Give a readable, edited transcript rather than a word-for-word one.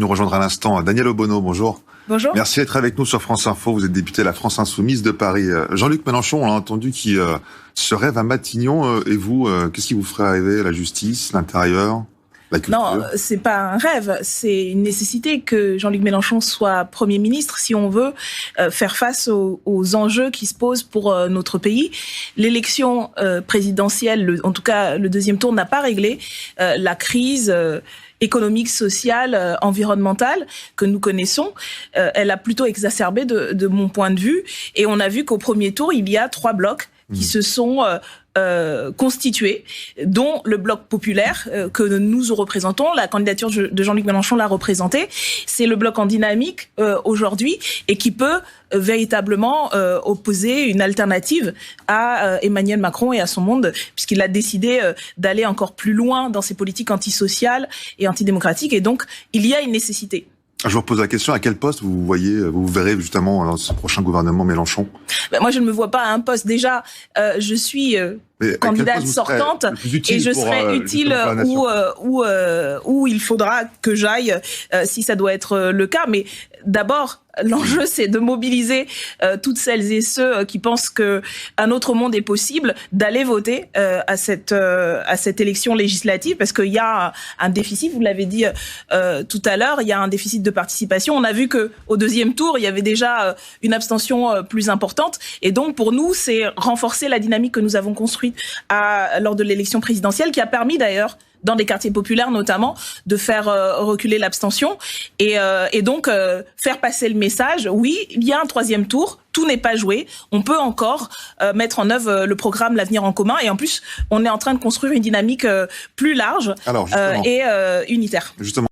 nous rejoindre à l'instant Daniel Obono, bonjour. Bonjour. Merci d'être avec nous sur France Info. Vous êtes député de la France Insoumise de Paris. Jean-Luc Mélenchon, on l'a entendu, qui se rêve à Matignon. Et vous, qu'est-ce qui vous ferait rêver? La justice, l'intérieur, la culture? Non, c'est pas un rêve, c'est une nécessité que Jean-Luc Mélenchon soit Premier ministre si on veut faire face aux enjeux qui se posent pour notre pays. L'élection présidentielle, en tout cas le deuxième tour, n'a pas réglé la crise économique, sociale, environnementale que nous connaissons. Elle a plutôt exacerbé de mon point de vue. Et on a vu qu'au premier tour, il y a 3 blocs qui se sont constitués, dont le bloc populaire que nous représentons. La candidature de Jean-Luc Mélenchon l'a représenté. C'est le bloc en dynamique aujourd'hui et qui peut véritablement opposer une alternative à Emmanuel Macron et à son monde, puisqu'il a décidé d'aller encore plus loin dans ses politiques antisociales et antidémocratiques. Et donc, il y a une nécessité. Je vous repose la question, à quel poste vous verrez justement dans ce prochain gouvernement Mélenchon? Moi, je ne me vois pas à un poste. Déjà, je suis candidate sortante et je serai utile où il faudra que j'aille si ça doit être le cas. Mais d'abord, l'enjeu, c'est de mobiliser toutes celles et ceux qui pensent que un autre monde est possible, d'aller voter à cette élection législative, parce qu'il y a un déficit, vous l'avez dit tout à l'heure, il y a un déficit de participation. On a vu que au deuxième tour, il y avait déjà une abstention plus importante, et donc pour nous, c'est renforcer la dynamique que nous avons construite lors de l'élection présidentielle, qui a permis d'ailleurs, dans des quartiers populaires notamment, de faire reculer l'abstention et donc faire passer le message. Oui, il y a un 3e tour, tout n'est pas joué, on peut encore mettre en œuvre le programme L'Avenir en commun, et en plus, on est en train de construire une dynamique plus large et unitaire. Justement.